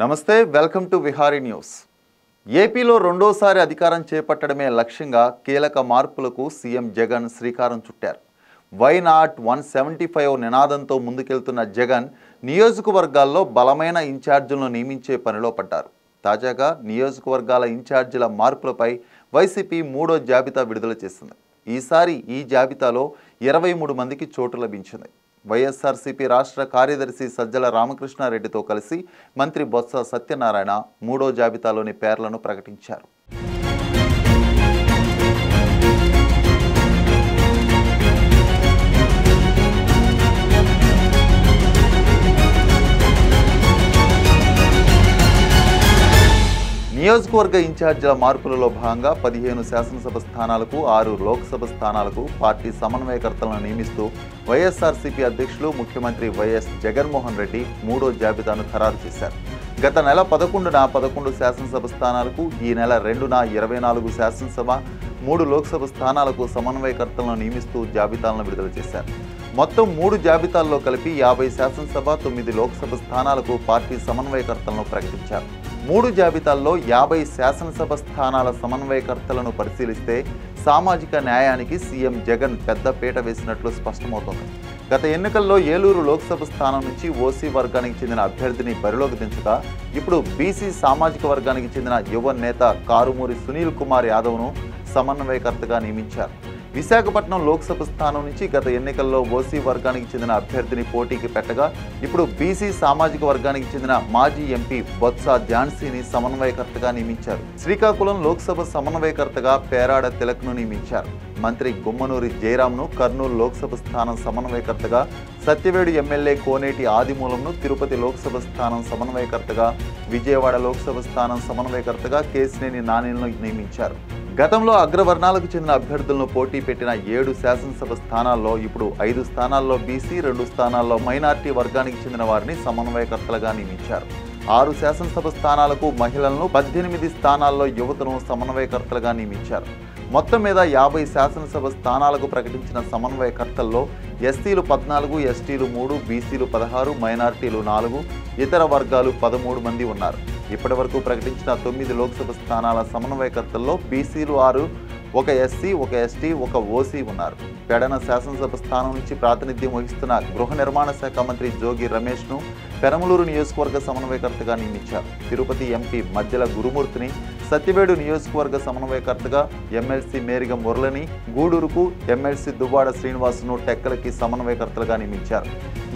నమస్తే, welcome to Vihari news. ఏపీలో రెండోసారి అధికారం చేపట్టడమే లక్ష్యంగా కీలక మార్పులకు సీఎం జగన్ శ్రీకారం చుట్టారు. వై నాట్ 175 నినాదంతో ముందుకెళ్తున్న జగన్ నియోజకవర్గాల్లో బలమైన ఇన్ఛార్జీలను నియమించే పనిలో పడ్డారు. తాజాగా నియోజకవర్గాల ఇన్ఛార్జీల మార్పులపై వైసీపీ 3వ జాబితా విడుదల చేసింది. ఈసారి ఈ జాబితాలో 23 మందికి చోటు లభించింది. వైఎస్ఆర్సీపీ రాష్ట్ర కార్యదర్శి సజ్జల రామకృష్ణారెడ్డితో కలిసి మంత్రి బొత్స సత్యనారాయణ 3వ జాబితాలోని పేర్లను ప్రకటించారు. నియోజకవర్గ ఇన్ఛార్జీల మార్పులలో భాగంగా 15 శాసనసభ స్థానాలకు 6 లోక్సభ స్థానాలకు పార్టీ సమన్వయకర్తలను నియమిస్తూ వైఎస్ఆర్సీపీ అధ్యక్షులు ముఖ్యమంత్రి వైఎస్ జగన్మోహన్ రెడ్డి 3వ జాబితాను ఖరారు చేశారు. గత నెల 11న 11 శాసనసభ స్థానాలకు, ఈ నెల 2న 24 శాసనసభ, 3 లోక్సభ స్థానాలకు సమన్వయకర్తలను నియమిస్తూ జాబితాలను విడుదల చేశారు. మొత్తం 3 జాబితాల్లో కలిపి 50 శాసనసభ, 9 లోక్సభ స్థానాలకు పార్టీ సమన్వయకర్తలను ప్రకటించారు. 3 జాబితాల్లో 50 శాసనసభ స్థానాల సమన్వయకర్తలను పరిశీలిస్తే సామాజిక న్యాయానికి సీఎం జగన్ పెద్ద పీట వేసినట్లు స్పష్టమవుతోంది. గత ఎన్నికల్లో ఏలూరు లోక్సభ స్థానం నుంచి ఓసీ వర్గానికి చెందిన అభ్యర్థిని బరిలోకి దించగా ఇప్పుడు బీసీ సామాజిక వర్గానికి చెందిన యువ నేత కారుమూరి సునీల్ కుమార్ యాదవ్ను సమన్వయకర్తగా నియమించారు. విశాఖపట్నం లోక్సభ స్థానం నుంచి గత ఎన్నికల్లో ఓసీ వర్గానికి చెందిన అభ్యర్థిని పోటీకి పెట్టగా ఇప్పుడు బీసీ సామాజిక వర్గానికి చెందిన మాజీ ఎంపీ బొత్స ఝాన్సీని సమన్వయకర్తగా నియమించారు. శ్రీకాకుళం లోక్సభ సమన్వయకర్తగా పేరాడ తిలక్ను నియమించారు. మంత్రి గుమ్మనూరి జయరాంను కర్నూలు లోక్సభ స్థానం సమన్వయకర్తగా, సత్యవేడు ఎమ్మెల్యే కోనేటి ఆదిమూలంను తిరుపతి లోక్సభ స్థానం సమన్వయకర్తగా, విజయవాడ లోక్సభ స్థానం సమన్వయకర్తగా కేశినేని నానిలను నియమించారు. గతంలో అగ్రవర్ణాలకు చెందిన అభ్యర్థులను పోటీ పెట్టిన 7 శాసనసభ స్థానాల్లో ఇప్పుడు 5 స్థానాల్లో బీసీ, 2 స్థానాల్లో మైనార్టీ వర్గానికి చెందిన వారిని సమన్వయకర్తలుగా నియమించారు. 6 శాసనసభ స్థానాలకు మహిళలను, 18 స్థానాల్లో యువతను సమన్వయకర్తలుగా నియమించారు. మొత్తం మీద 50 శాసనసభ స్థానాలకు ప్రకటించిన సమన్వయకర్తల్లో ఎస్సీలు 14, ఎస్టీలు 3, బీసీలు 16, మైనార్టీలు 4, ఇతర వర్గాలు 13 మంది ఉన్నారు. ఇప్పటి వరకు ప్రకటించిన 9 లోక్సభ స్థానాల సమన్వయకర్తల్లో బీసీలు 6, 1 ఎస్సీ, 1 ఎస్టీ, 1 ఓసీ ఉన్నారు. పెడన శాసనసభ స్థానం నుంచి ప్రాతినిధ్యం వహిస్తున్న గృహ నిర్మాణ శాఖ మంత్రి జోగి రమేష్ను పెరమలూరు నియోజకవర్గ సమన్వయకర్తగా నియమించారు. తిరుపతి ఎంపీ మధ్యల గురుమూర్తిని సత్యవేడు నియోజకవర్గ సమన్వయకర్తగా, ఎమ్మెల్సీ మేరిగ మురళిని గూడూరుకు, ఎమ్మెల్సీ దువ్వాడ శ్రీనివాసును టెక్కలకి సమన్వయకర్తలుగా నియమించారు.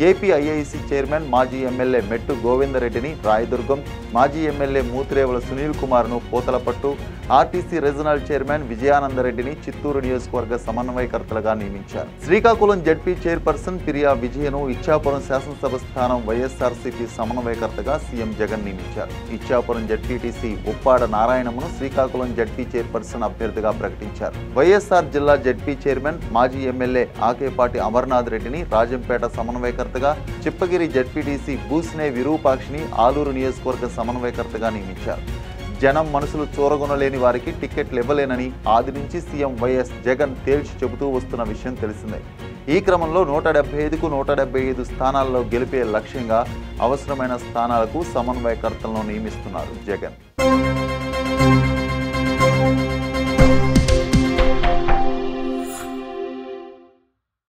ఏపీ ఐఐసి చైర్మన్ మాజీ ఎమ్మెల్యే మెట్టు గోవిందరెడ్డిని రాయదుర్గం, మాజీ ఎమ్మెల్యే మూతిరేవుల సునీల్ కుమార్ను పూతలపట్టు, ఆర్టీసీ రీజనల్ చైర్మన్ విజయానందరెడ్డిని చిత్తూరు నియోజకవర్గ సమన్వయకర్తలుగా నియమించారు. శ్రీకాకుళం జడ్పీ చైర్పర్సన్ పిరియా విజయను ఇచ్చాపురం శాసనసభ స్థానం వైఎస్ఆర్సీపీ సమన్వయకర్తగా సీఎం జగన్ నియమించారు. ఇచ్చాపురం జడ్పీటీసీ ఉప్పాడ నారాయణమును శ్రీకాకుళం జడ్పీ చైర్పర్సన్ అభ్యర్థిగా ప్రకటించారు. వైఎస్ఆర్ జిల్లా జడ్పీ చైర్మన్ మాజీ ఎమ్మెల్యే ఆకేపాటి అమర్నాథ్ రెడ్డిని రాజంపేట సమన్వయకర్తగా, చిప్పగిరి జడ్పీటీసీ బూస్నే విరూపాక్షిని ఆలూరు నియోజకవర్గ సమన్వయకర్తగా నియమించారు. జనం మనసులు చూరగొనలేని వారికి టికెట్లు ఇవ్వలేనని ఆది నుంచి సీఎం వైఎస్ జగన్ తేల్చి చెబుతూ వస్తున్న విషయం తెలిసిందే. ఈ క్రమంలో 175కు 175 స్థానాల్లో గెలిపే లక్ష్యంగా అవసరమైన స్థానాలకు సమన్వయకర్తలను నియమిస్తున్నారు జగన్.